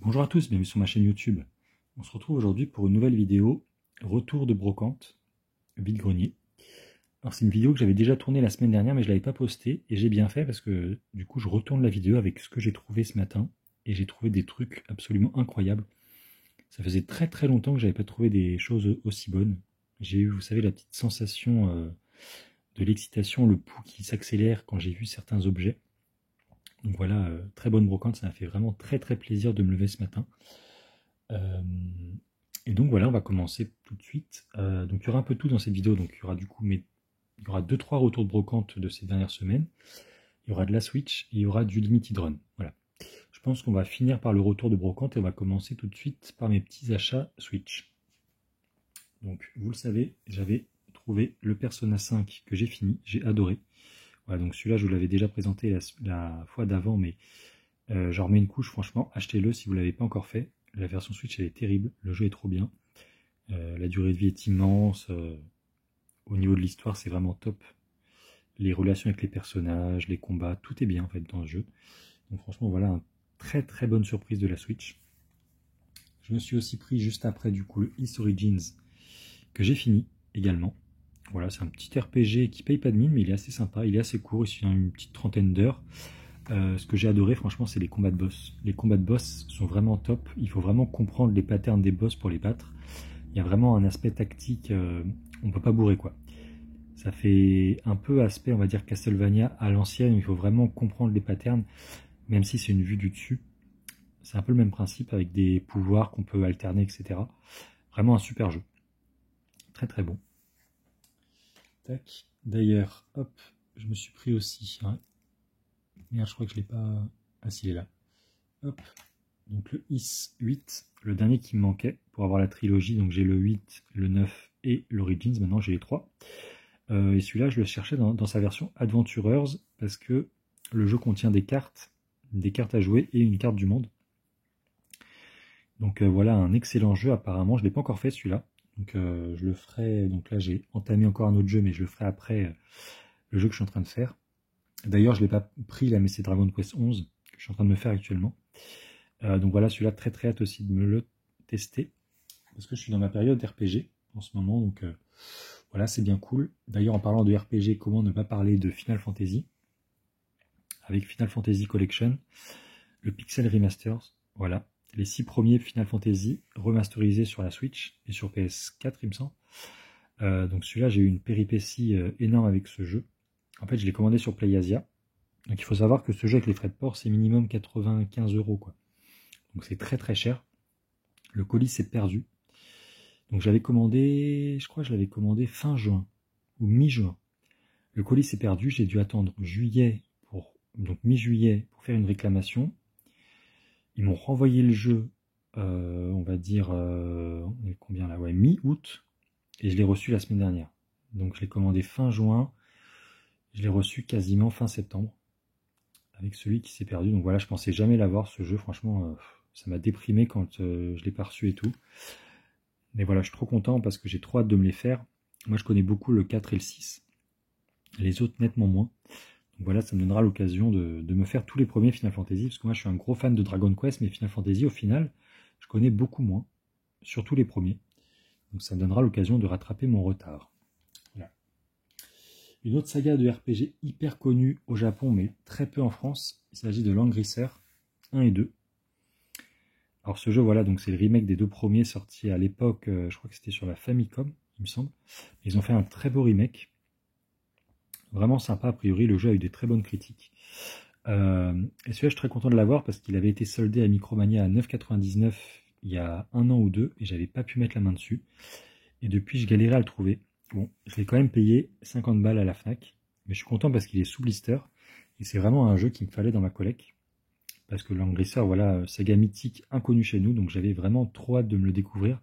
Bonjour à tous, bienvenue sur ma chaîne YouTube. On se retrouve aujourd'hui pour une nouvelle vidéo, retour de brocante, vide-grenier. Alors c'est une vidéo que j'avais déjà tournée la semaine dernière mais je ne l'avais pas postée et j'ai bien fait parce que du coup je retourne la vidéo avec ce que j'ai trouvé ce matin et j'ai trouvé des trucs absolument incroyables. Ça faisait très très longtemps que j'avais pas trouvé des choses aussi bonnes. J'ai eu, vous savez, la petite sensation de l'excitation, le pouls qui s'accélère quand j'ai vu certains objets. Donc voilà, très bonne brocante, ça m'a fait vraiment très très plaisir de me lever ce matin. Et donc voilà, on va commencer tout de suite. Donc il y aura un peu tout dans cette vidéo, donc il y aura du coup il y aura 2-3 retours de brocante de ces dernières semaines. Il y aura de la Switch et il y aura du Limited Run. Voilà. Je pense qu'on va finir par le retour de brocante et on va commencer tout de suite par mes petits achats Switch. Donc vous le savez, j'avais trouvé le Persona 5 que j'ai fini, j'ai adoré. Voilà, donc celui-là je vous l'avais déjà présenté la fois d'avant, mais j'en remets une couche, franchement, achetez-le si vous ne l'avez pas encore fait. La version Switch elle est terrible, le jeu est trop bien. La durée de vie est immense. Au niveau de l'histoire, c'est vraiment top. Les relations avec les personnages, les combats, tout est bien en fait dans ce jeu. Donc franchement, voilà une très très bonne surprise de la Switch. Je me suis aussi pris juste après du coup le Ys Origins que j'ai fini également. Voilà, c'est un petit RPG qui paye pas de mine, mais il est assez sympa, il est assez court, il suit une petite trentaine d'heures. Ce que j'ai adoré, franchement, c'est les combats de boss. Les combats de boss sont vraiment top. Il faut vraiment comprendre les patterns des boss pour les battre. Il y a vraiment un aspect tactique, on peut pas bourrer quoi. Ça fait un peu aspect, on va dire, Castlevania à l'ancienne, où il faut vraiment comprendre les patterns, même si c'est une vue du dessus. C'est un peu le même principe avec des pouvoirs qu'on peut alterner, etc. Vraiment un super jeu. Très très bon. Tac. D'ailleurs, hop, je me suis pris aussi. Hein. Merde, je crois que je l'ai pas. Ah si, il est là. Hop. Donc le Ys 8, le dernier qui me manquait pour avoir la trilogie. Donc j'ai le 8, le 9 et l'Origins. Maintenant j'ai les 3. Et celui-là, je le cherchais dans sa version Adventurers parce que le jeu contient des cartes à jouer et une carte du monde. Donc voilà un excellent jeu apparemment. Je ne l'ai pas encore fait celui-là. Donc je le ferai. Donc là j'ai entamé encore un autre jeu, mais je le ferai après le jeu que je suis en train de faire. D'ailleurs je ne l'ai pas pris là, mais c'est Dragon Quest 11 que je suis en train de me faire actuellement. Donc voilà, celui-là très très hâte aussi de me le tester. Parce que je suis dans ma période RPG en ce moment. Donc voilà, c'est bien cool. D'ailleurs en parlant de RPG, comment ne pas parler de Final Fantasy avec Final Fantasy Collection, le Pixel Remasters, voilà, les 6 premiers Final Fantasy remasterisés sur la Switch et sur PS4 il me semble. Donc celui-là j'ai eu une péripétie énorme avec ce jeu. En fait je l'ai commandé sur PlayAsia. Donc il faut savoir que ce jeu avec les frais de port c'est minimum 95 € quoi. Donc c'est très très cher. Le colis s'est perdu. Donc j'avais commandé, je crois que je l'avais commandé fin juin ou mi-juin. Le colis s'est perdu, j'ai dû attendre juillet donc mi-juillet pour faire une réclamation. Ils m'ont renvoyé le jeu, on va dire, on est combien là, ouais, mi-août, et je l'ai reçu la semaine dernière. Donc je l'ai commandé fin juin, je l'ai reçu quasiment fin septembre, avec celui qui s'est perdu. Donc voilà, je pensais jamais l'avoir ce jeu, franchement, ça m'a déprimé quand je l'ai pas reçu et tout. Mais voilà, je suis trop content parce que j'ai trop hâte de me les faire. Moi je connais beaucoup le 4 et le 6, les autres nettement moins. Donc voilà, ça me donnera l'occasion de me faire tous les premiers Final Fantasy, parce que moi je suis un gros fan de Dragon Quest, mais Final Fantasy au final, je connais beaucoup moins, surtout les premiers. Donc ça me donnera l'occasion de rattraper mon retard. Voilà. Une autre saga de RPG hyper connue au Japon, mais très peu en France, il s'agit de Langrisser 1 et 2. Alors ce jeu, voilà, donc c'est le remake des 2 premiers sortis à l'époque, je crois que c'était sur la Famicom, il me semble. Ils ont fait un très beau remake. Vraiment sympa, a priori, le jeu a eu des très bonnes critiques. Et celui-là, je suis très content de l'avoir parce qu'il avait été soldé à Micromania à 9,99 € il y a 1 an ou 2 et j'avais pas pu mettre la main dessus. Et depuis, je galérais à le trouver. Bon, je l'ai quand même payé 50 balles à la Fnac, mais je suis content parce qu'il est sous blister et c'est vraiment un jeu qu'il me fallait dans ma collecte. Parce que Langrisser, voilà, saga mythique inconnue chez nous, donc j'avais vraiment trop hâte de me le découvrir.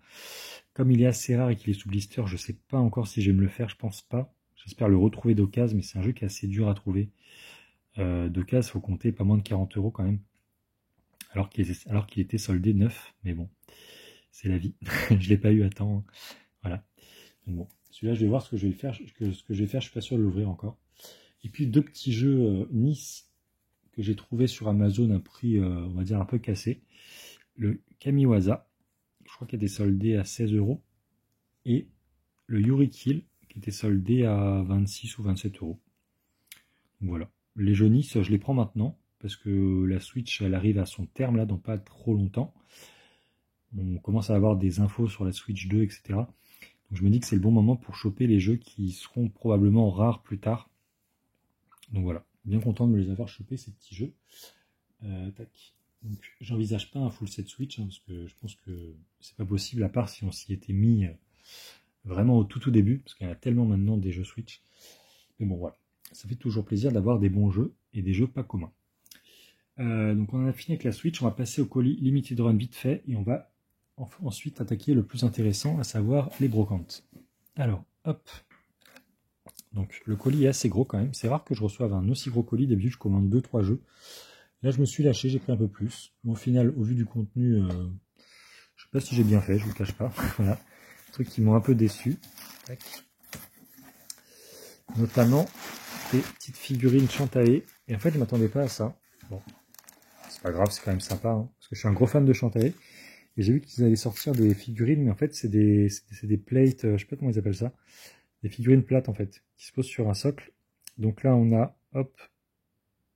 Comme il est assez rare et qu'il est sous blister, je sais pas encore si je vais me le faire, je pense pas. J'espère le retrouver d'occasion, mais c'est un jeu qui est assez dur à trouver. D'occasion, il faut compter pas moins de 40 € quand même. Alors qu'il était soldé neuf, mais bon, c'est la vie. Je l'ai pas eu à temps. Voilà. Donc bon, celui-là, je vais voir ce que je vais faire. Je suis pas sûr de l'ouvrir encore. Et puis 2 petits jeux Nice que j'ai trouvé sur Amazon à un prix, on va dire, un peu cassé. le Kamiwaza, je crois qu'il était soldé à 16 €, et le Yuri Kill, qui était soldé à 26 ou 27 €. Donc voilà. Les jaunis, je les prends maintenant, parce que la Switch, elle arrive à son terme, là, dans pas trop longtemps. On commence à avoir des infos sur la Switch 2, etc. Donc je me dis que c'est le bon moment pour choper les jeux qui seront probablement rares plus tard. Donc voilà, bien content de me les avoir chopés, ces petits jeux. Tac. Donc j'envisage pas un full set Switch, parce que je pense que c'est pas possible, à part si on s'y était mis vraiment au tout début, parce qu'il y en a tellement maintenant des jeux Switch. Mais bon voilà, ça fait toujours plaisir d'avoir des bons jeux et des jeux pas communs. Donc on en a fini avec la Switch, on va passer au colis Limited Run vite fait, et on va ensuite attaquer le plus intéressant, à savoir les brocantes. Alors, hop. Donc le colis est assez gros quand même, c'est rare que je reçoive un aussi gros colis, d'habitude je commande 2-3 jeux. Là je me suis lâché, j'ai pris un peu plus. Mais au final, au vu du contenu, je sais pas si j'ai bien fait, je vous le cache pas. Voilà, trucs qui m'ont un peu déçu. Tac. Notamment des petites figurines Chantae. Et en fait je m'attendais pas à ça. Bon, c'est pas grave, c'est quand même sympa, hein, parce que je suis un gros fan de Chantae. Et j'ai vu qu'ils allaient sortir des figurines, mais en fait c'est des plates, je sais pas comment ils appellent ça. Des figurines plates en fait, qui se posent sur un socle. Donc là on a, hop,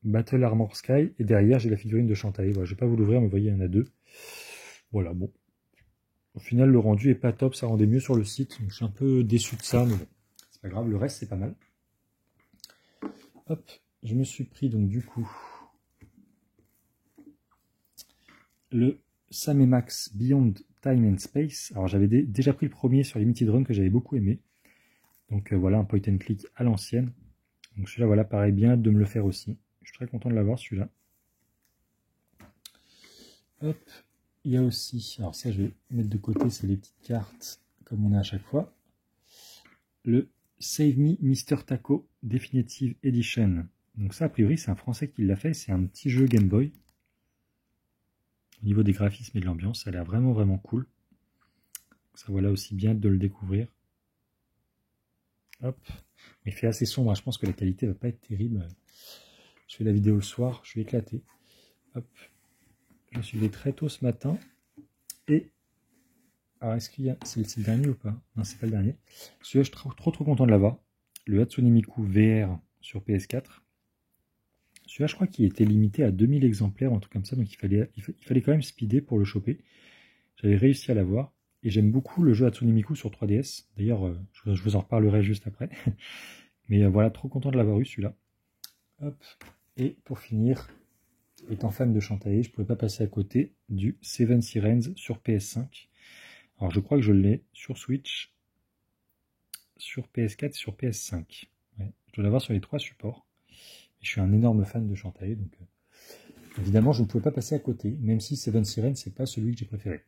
Battle Armor Sky, et derrière j'ai la figurine de Chantae. Voilà, je vais pas vous l'ouvrir, mais vous voyez, il y en a deux. Voilà, bon. Au final, le rendu est pas top, ça rendait mieux sur le site, donc je suis un peu déçu de ça, mais bon, c'est pas grave, le reste c'est pas mal. Hop, je me suis pris donc du coup le Sam & Max Beyond Time and Space. Alors j'avais déjà pris le premier sur Limited Run que j'avais beaucoup aimé. Donc voilà, un point and click à l'ancienne. Donc celui-là, voilà, pareil, bien de me le faire aussi. Je suis très content de l'avoir, celui-là. Hop, il y a aussi, alors ça je vais mettre de côté, c'est les petites cartes, comme on a à chaque fois. Le Save Me Mr. Taco Definitive Edition. Donc ça, a priori, c'est un Français qui l'a fait, c'est un petit jeu Game Boy. Au niveau des graphismes et de l'ambiance, ça a l'air vraiment vraiment cool. Ça, voilà, aussi bien de le découvrir. Hop, il fait assez sombre, hein. Je pense que la qualité va pas être terrible. Je fais la vidéo le soir, je suis éclaté. Hop, je suis levé très tôt ce matin. Et alors, est-ce qu'il y a, c'est le dernier ou pas? Non, c'est pas le dernier. Celui-là, je suis trop content de l'avoir. Le Hatsune Miku VR sur PS4. Celui-là, je crois qu'il était limité à 2000 exemplaires, un truc comme ça, donc il fallait quand même speeder pour le choper. J'avais réussi à l'avoir. Et j'aime beaucoup le jeu Hatsune Miku sur 3DS. D'ailleurs, je vous en reparlerai juste après. Mais voilà, trop content de l'avoir eu celui-là. Hop. Et pour finir, étant fan de Chantae, je ne pouvais pas passer à côté du Seven Sirens sur PS5. Alors je crois que je l'ai sur Switch, sur PS4 et sur PS5. Ouais, je dois l'avoir sur les 3 supports. Et je suis un énorme fan de Chantae, donc évidemment je ne pouvais pas passer à côté, même si Seven Sirens c'est pas celui que j'ai préféré.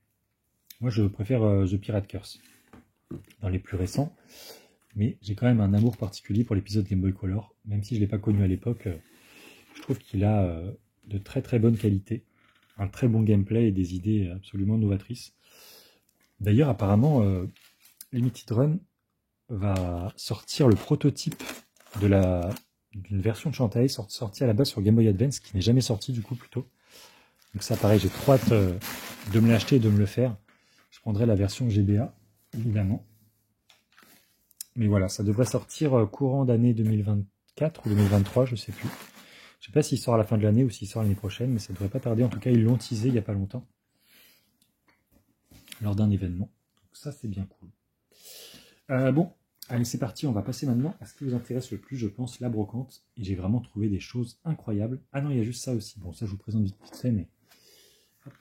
Moi je préfère The Pirate Curse dans les plus récents, mais j'ai quand même un amour particulier pour l'épisode Game Boy Color, même si je ne l'ai pas connu à l'époque. Je trouve qu'il a de très très bonne qualité, un très bon gameplay et des idées absolument novatrices. D'ailleurs apparemment Limited Run va sortir le prototype d'une version de Chantae sortie à la base sur Game Boy Advance, qui n'est jamais sorti du coup plus tôt. Donc ça pareil, j'ai trop hâte de me l'acheter et de me le faire. Je prendrai la version GBA, évidemment. Mais voilà, ça devrait sortir courant d'année 2024 ou 2023, je sais plus. Je sais pas s'il sort à la fin de l'année ou s'il sort l'année prochaine, mais ça devrait pas tarder. En tout cas, ils l'ont teasé il y a pas longtemps, lors d'un événement. Donc ça, c'est bien cool. Bon, allez, c'est parti. On va passer maintenant à ce qui vous intéresse le plus, je pense, la brocante. Et j'ai vraiment trouvé des choses incroyables. Ah non, il y a juste ça aussi. Bon, ça, je vous présente vite fait, mais... Hop.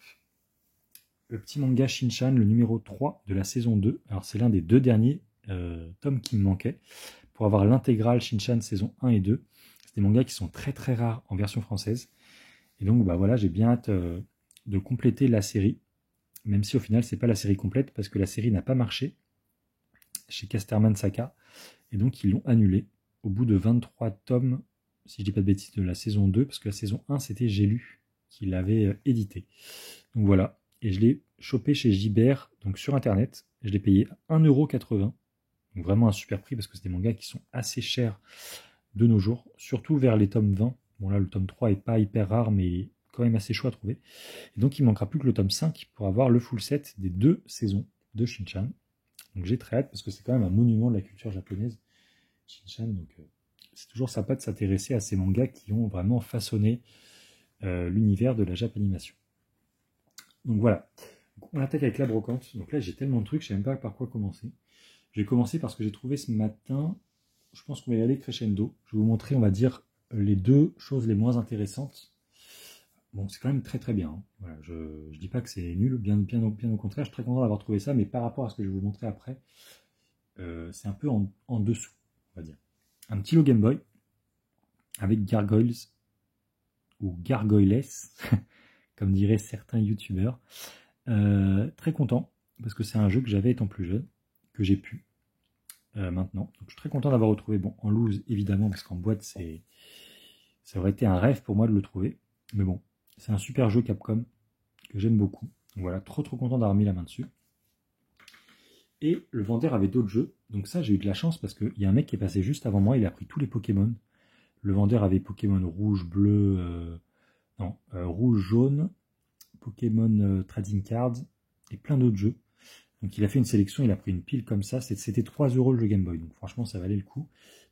Le petit manga Shinchan, le numéro 3 de la saison 2. Alors, c'est l'un des 2 derniers tomes qui me manquaient pour avoir l'intégrale Shinchan saison 1 et 2. C'est des mangas qui sont très très rares en version française. Et donc, bah voilà, j'ai bien hâte de compléter la série. Même si au final, c'est pas la série complète parce que la série n'a pas marché chez Casterman Saka. Et donc, ils l'ont annulé au bout de 23 tomes, si je dis pas de bêtises, de la saison 2. Parce que la saison 1, c'était J'ai lu qui l'avait édité. Donc voilà. Et je l'ai chopé chez Gibert, donc sur internet. Je l'ai payé 1,80 €. Donc vraiment un super prix parce que c'est des mangas qui sont assez chers de nos jours. Surtout vers les tomes 20. Bon là, le tome 3 est pas hyper rare, mais quand même assez chaud à trouver. Et donc il ne manquera plus que le tome 5 pour avoir le full set des 2 saisons de Shin-Chan. Donc j'ai très hâte parce que c'est quand même un monument de la culture japonaise, Shin-Chan. Donc c'est toujours sympa de s'intéresser à ces mangas qui ont vraiment façonné l'univers de la Japanimation. Donc voilà, on attaque avec la brocante. Donc là j'ai tellement de trucs, je ne sais même pas par quoi commencer. Je vais commencer parce que j'ai trouvé ce matin, je pense qu'on va y aller crescendo. Je vais vous montrer, on va dire, les 2 choses les moins intéressantes. Bon, c'est quand même très très bien. Hein. Voilà, je ne dis pas que c'est nul, bien au contraire, je suis très content d'avoir trouvé ça, mais par rapport à ce que je vais vous montrer après, c'est un peu en dessous, on va dire. Un petit lot Game Boy avec Gargoyles, ou Gargoyles, comme diraient certains youtubeurs. Très content, parce que c'est un jeu que j'avais étant plus jeune, que j'ai pu maintenant. Donc je suis très content d'avoir retrouvé, bon, en loose évidemment, parce qu'en boîte, ça aurait été un rêve pour moi de le trouver. Mais bon, c'est un super jeu Capcom, que j'aime beaucoup. Donc voilà, trop content d'avoir mis la main dessus. Et le vendeur avait d'autres jeux, donc ça j'ai eu de la chance parce qu'il y a un mec qui est passé juste avant moi, il a pris tous les Pokémon. Le vendeur avait Pokémon rouge, bleu, rouge, jaune, Pokémon Trading Cards et plein d'autres jeux. Donc il a fait une sélection, il a pris une pile comme ça, c'était 3 € le jeu Game Boy, donc franchement ça valait le coup.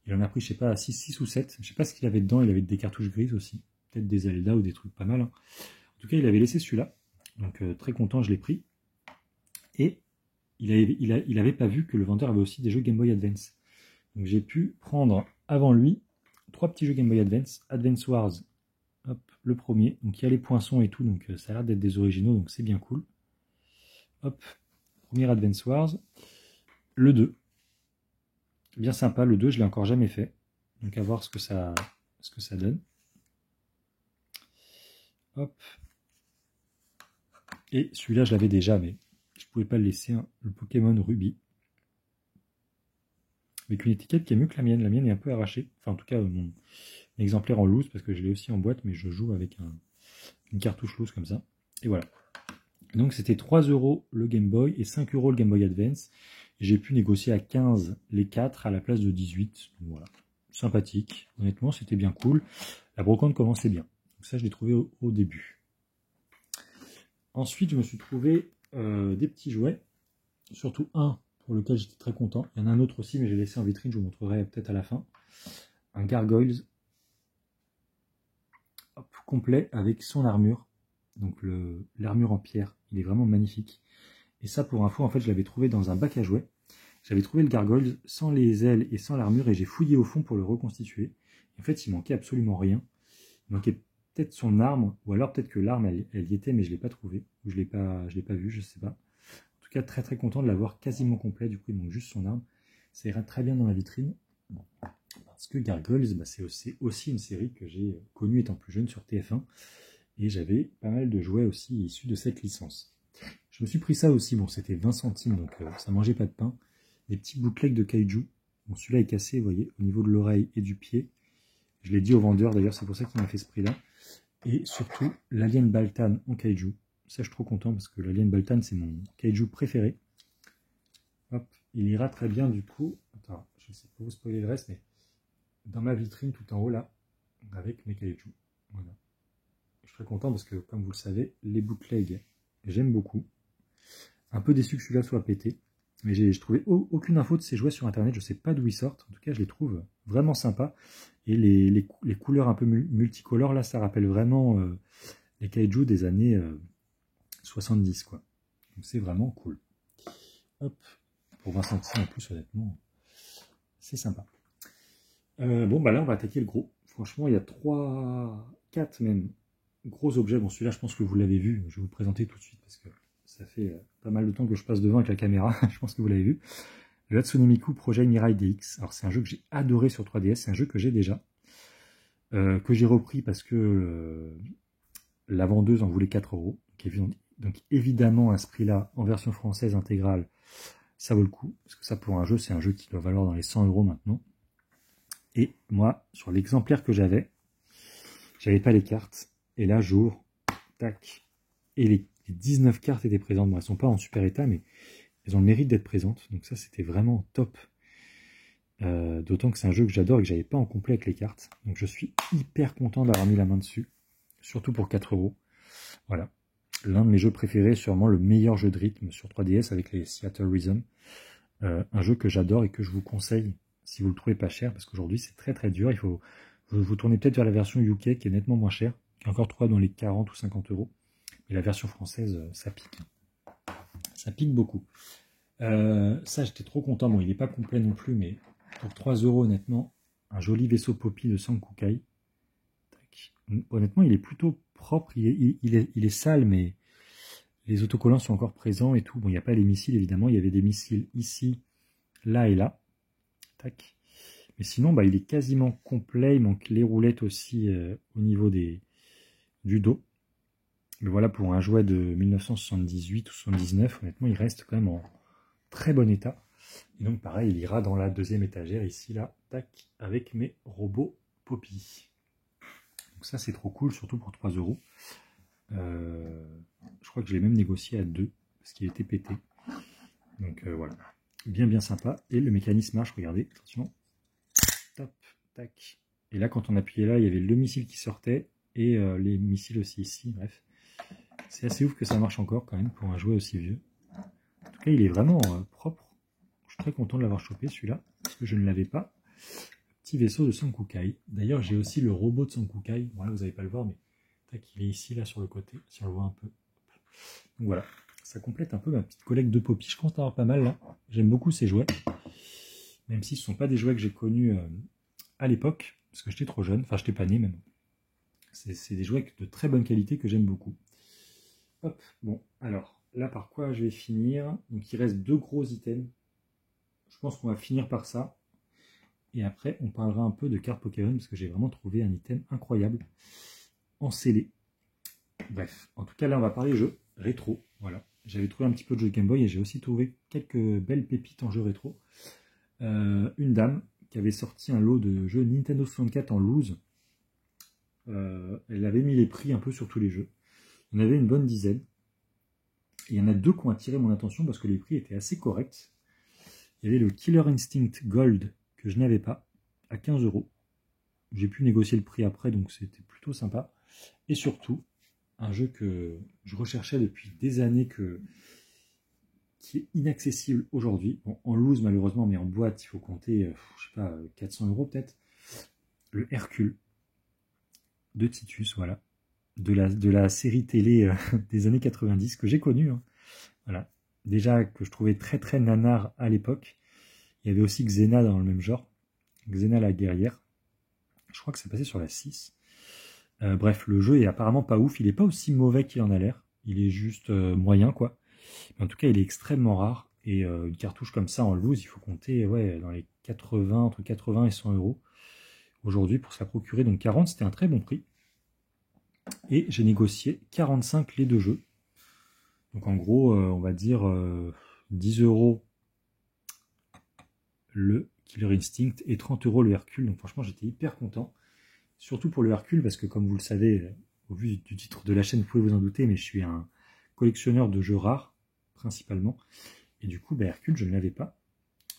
Il en a pris, je sais pas, 6 ou 7, je sais pas ce qu'il avait dedans, il avait des cartouches grises aussi, peut-être des Zelda ou des trucs pas mal. Hein. En tout cas il avait laissé celui-là, donc très content, je l'ai pris. Et il avait pas vu que le vendeur avait aussi des jeux Game Boy Advance. Donc j'ai pu prendre avant lui 3 petits jeux Game Boy Advance, Advance Wars, hop, le premier, donc il y a les poinçons et tout, donc ça a l'air d'être des originaux, donc c'est bien cool. Hop, premier Advance Wars, le 2, bien sympa, le 2 je l'ai encore jamais fait, donc à voir ce que ça donne. Hop, et celui-là je l'avais déjà, mais je pouvais pas le laisser, hein, le Pokémon Ruby, avec une étiquette qui est mieux que la mienne est un peu arrachée, enfin en tout cas mon exemplaire en loose, parce que je l'ai aussi en boîte, mais je joue avec une cartouche loose comme ça, et voilà. Donc c'était 3 € le Game Boy et 5 € le Game Boy Advance. J'ai pu négocier à 15 les 4 à la place de 18. Donc voilà, sympathique. Honnêtement, c'était bien cool. La brocante commençait bien. Donc ça, je l'ai trouvé au début. Ensuite, je me suis trouvé des petits jouets. Surtout un pour lequel j'étais très content. Il y en a un autre aussi, mais j'ai laissé en vitrine. Je vous montrerai peut-être à la fin. Un Gargoyles complet avec son armure. Donc l'armure en pierre. Il est vraiment magnifique. Et ça, pour info, en fait, je l'avais trouvé dans un bac à jouets. J'avais trouvé le Gargoyles sans les ailes et sans l'armure et j'ai fouillé au fond pour le reconstituer. En fait, il manquait absolument rien. Il manquait peut-être son arme, ou alors peut-être que l'arme, elle y était, mais je ne l'ai pas trouvée. Ou je l'ai pas vu, je ne sais pas. En tout cas, très content de l'avoir quasiment complet. Du coup, il manque juste son arme. Ça ira très bien dans la vitrine. Parce que Gargoyles, c'est aussi une série que j'ai connue étant plus jeune sur TF1. Et j'avais pas mal de jouets aussi issus de cette licence. Je me suis pris ça aussi, bon c'était 20 centimes, donc ça mangeait pas de pain. Des petits bootlegs de kaiju. Bon celui-là est cassé, vous voyez, au niveau de l'oreille et du pied. Je l'ai dit au vendeur, d'ailleurs c'est pour ça qu'il m'a fait ce prix-là. Et surtout, l'Alien Baltan en kaiju. Ça je suis trop content parce que l'Alien Baltan c'est mon kaiju préféré. Hop, il ira très bien du coup. Attends, je ne sais pas vous spoiler le reste, mais dans ma vitrine tout en haut là, avec mes kaiju. Voilà. Je suis très content parce que, comme vous le savez, les bootlegs, j'aime beaucoup. Un peu déçu que celui-là soit pété. Mais j'ai trouvé aucune info de ces jouets sur internet. Je ne sais pas d'où ils sortent. En tout cas, je les trouve vraiment sympas. Et les couleurs un peu multicolores, là, ça rappelle vraiment les kaiju des années 70, quoi. Donc c'est vraiment cool. Hop. Pour 20 centimes en plus, honnêtement, c'est sympa. Bon, bah là, on va attaquer le gros. Franchement, il y a 4 même gros objets. Bon, celui-là, je pense que vous l'avez vu. Je vais vous présenter tout de suite parce que ça fait pas mal de temps que je passe devant avec la caméra. Je pense que vous l'avez vu. Le Hatsune Miku Projet Mirai DX. Alors, c'est un jeu que j'ai adoré sur 3DS. C'est un jeu que j'ai déjà. Que j'ai repris parce que la vendeuse en voulait 4 €. Donc, évidemment, à ce prix-là, en version française intégrale, ça vaut le coup. Parce que ça, pour un jeu, c'est un jeu qui doit valoir dans les 100 € maintenant. Et moi, sur l'exemplaire que j'avais pas les cartes. Et là, j'ouvre, tac. Et les 19 cartes étaient présentes. Bon, elles ne sont pas en super état, mais elles ont le mérite d'être présentes. Donc ça, c'était vraiment top. D'autant que c'est un jeu que j'adore et que j'avais pas en complet avec les cartes. Donc je suis hyper content d'avoir mis la main dessus. surtout pour 4 euros. Voilà. L'un de mes jeux préférés, sûrement le meilleur jeu de rythme sur 3DS avec les Seattle Rhythm. Un jeu que j'adore et que je vous conseille si vous le trouvez pas cher, parce qu'aujourd'hui c'est très très dur. Il faut vous tourner peut-être vers la version UK qui est nettement moins chère, qui est encore 3 dans les 40 ou 50 euros. Mais la version française, ça pique. Ça pique beaucoup. Ça, j'étais trop content. Bon, il n'est pas complet non plus, mais pour 3 euros, honnêtement, un joli vaisseau Poppy de Sankukai. Honnêtement, il est plutôt propre. Il est sale, mais les autocollants sont encore présents et tout. Bon, il n'y a pas les missiles, évidemment. Il y avait des missiles ici, là et là. Tac. Mais sinon, bah, il est quasiment complet. Il manque les roulettes aussi au niveau du dos. Mais voilà, pour un jouet de 1978 ou 79, honnêtement, il reste quand même en très bon état. Et donc, pareil, il ira dans la deuxième étagère, ici, là, tac, avec mes robots Poppy. Donc ça, c'est trop cool, surtout pour 3 euros. Je crois que je l'ai même négocié à 2, parce qu'il était pété. Donc voilà, bien sympa. Et le mécanisme marche, regardez, attention. Top, tac. Et là, quand on appuyait là, il y avait le missile qui sortait, et les missiles aussi ici, bref. C'est assez ouf que ça marche encore quand même pour un jouet aussi vieux. En tout cas, il est vraiment propre. Je suis très content de l'avoir chopé celui-là, parce que je ne l'avais pas. Petit vaisseau de Sankukai. D'ailleurs, j'ai aussi le robot de Sankukai. Bon, là, vous n'allez pas le voir, mais tac, il est ici, là, sur le côté, si on le voit un peu. Donc voilà, ça complète un peu ma petite collecte de Poppy. Je pense en avoir pas mal, là. J'aime beaucoup ces jouets. Même si ce ne sont pas des jouets que j'ai connus à l'époque, parce que j'étais trop jeune. Enfin, j'étais pas né, même. C'est des jouets de très bonne qualité que j'aime beaucoup. Hop, bon, alors, là, par quoi je vais finir? Donc, il reste 2 gros items. Je pense qu'on va finir par ça. Et après, on parlera un peu de cartes Pokémon, parce que j'ai vraiment trouvé un item incroyable en scellé. Bref, en tout cas, là, on va parler jeux rétro. Voilà. J'avais trouvé un petit peu de jeux Game Boy et j'ai aussi trouvé quelques belles pépites en jeux rétro. Une dame qui avait sorti un lot de jeux Nintendo 64 en loose. Elle avait mis les prix un peu sur tous les jeux. Il y en avait une bonne dizaine. Et il y en a 2 qui ont attiré mon attention parce que les prix étaient assez corrects. Il y avait le Killer Instinct Gold que je n'avais pas à 15 euros. J'ai pu négocier le prix après, donc c'était plutôt sympa. Et surtout, un jeu que je recherchais depuis des années, qui est inaccessible aujourd'hui. Bon, en loose malheureusement, mais en boîte, il faut compter, je sais pas, 400 euros peut-être. Le Hercule de Titus, voilà. De la série télé des années 90 que j'ai connue. Hein. Voilà. Déjà que je trouvais très très nanar à l'époque. Il y avait aussi Xena dans le même genre. Xena la guerrière. Je crois que c'est passé sur la 6. Bref, le jeu est apparemment pas ouf. Il est pas aussi mauvais qu'il en a l'air. Il est juste moyen, quoi. Mais en tout cas, il est extrêmement rare. Et une cartouche comme ça en loose, il faut compter dans les 80, entre 80 et 100 euros aujourd'hui pour se la procurer. Donc 40, c'était un très bon prix. Et j'ai négocié 45 les 2 jeux. Donc en gros, on va dire 10 euros le Killer Instinct et 30 euros le Hercule. Donc franchement, j'étais hyper content. Surtout pour le Hercule, parce que comme vous le savez, au vu du titre de la chaîne, vous pouvez vous en douter, mais je suis un collectionneur de jeux rares, principalement. Et du coup, Hercule, je ne l'avais pas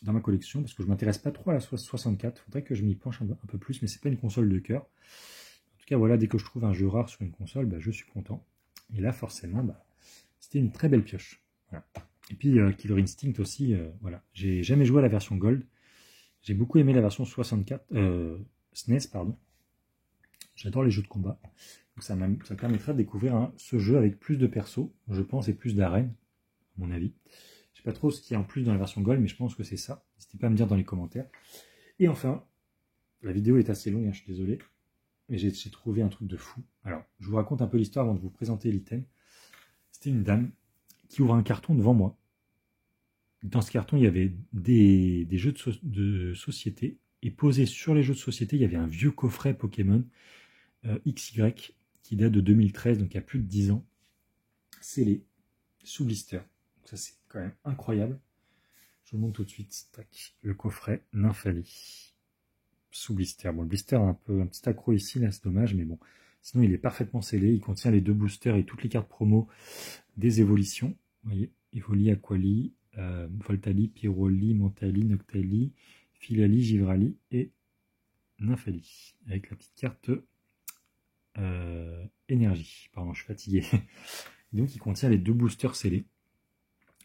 dans ma collection, parce que je ne m'intéresse pas trop à la 64. Il faudrait que je m'y penche un peu plus, mais c'est pas une console de cœur. En tout cas, voilà, dès que je trouve un jeu rare sur une console, je suis content. Et là, forcément, c'était une très belle pioche. Voilà. Et puis, Killer Instinct aussi, voilà. J'ai jamais joué à la version Gold. J'ai beaucoup aimé la version 64, SNES, pardon. J'adore les jeux de combat. Donc ça permettra de découvrir ce jeu avec plus de persos, je pense, et plus d'arènes, à mon avis. Je sais pas trop ce qu'il y a en plus dans la version Gold, mais je pense que c'est ça. N'hésitez pas à me dire dans les commentaires. Et enfin, la vidéo est assez longue, je suis désolé, mais j'ai trouvé un truc de fou. Alors, je vous raconte un peu l'histoire avant de vous présenter l'item. C'était une dame qui ouvre un carton devant moi. Dans ce carton, il y avait des jeux de société. Et posé sur les jeux de société, il y avait un vieux coffret Pokémon XY qui date de 2013, donc il y a plus de 10 ans. Scellé, sous blister. Ça, c'est quand même incroyable. Je vous montre tout de suite. Tac, le coffret Nymphalie. Sous blister. Bon, le blister a un petit accro ici, là, c'est dommage, mais bon. Sinon, il est parfaitement scellé. Il contient les 2 boosters et toutes les cartes promo des évolutions. Vous voyez, Evoli, Aquali, Voltali, Pyroli, Mentali, Noctali, Filali, Givrali et Nymphalie. Avec la petite carte énergie. Pardon, je suis fatigué. Donc il contient les 2 boosters scellés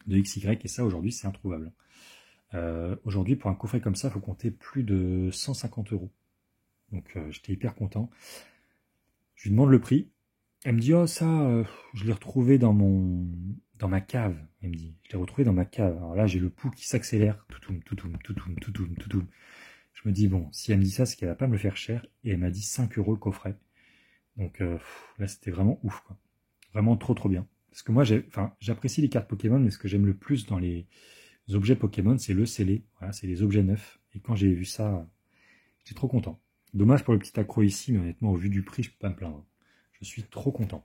de XY, et ça aujourd'hui c'est introuvable. Aujourd'hui pour un coffret comme ça, il faut compter plus de 150 €. Donc j'étais hyper content. Je lui demande le prix. Elle me dit, oh ça, je l'ai retrouvé dans ma cave. Elle me dit, je l'ai retrouvé dans ma cave. Alors là j'ai le pouls qui s'accélère. Toutoum, toutoum, toutoum, toutoum, toutoum. Je me dis, bon, si elle me dit ça, c'est qu'elle va pas me le faire cher. Et elle m'a dit 5 € le coffret. Donc là c'était vraiment ouf, quoi. Vraiment trop trop bien. Parce que moi j'apprécie les cartes Pokémon, mais ce que j'aime le plus dans les objets Pokémon, c'est le scellé. Voilà, c'est les objets neufs. Et quand j'ai vu ça, j'étais trop content. Dommage pour le petit accro ici, mais honnêtement, au vu du prix, je peux pas me plaindre. Je suis trop content.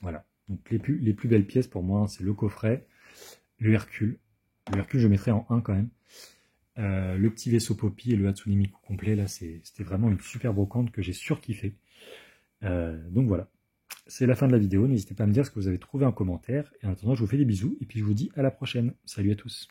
Voilà. Donc les plus belles pièces pour moi, c'est le coffret, le Hercule. Le Hercule, je mettrais en 1 quand même. Le petit vaisseau Poppy et le Hatsune Miku complet, là, c'était vraiment une super brocante que j'ai surkiffé. Donc voilà. C'est la fin de la vidéo. N'hésitez pas à me dire ce que vous avez trouvé en commentaire. Et en attendant, je vous fais des bisous. Et puis je vous dis à la prochaine. Salut à tous.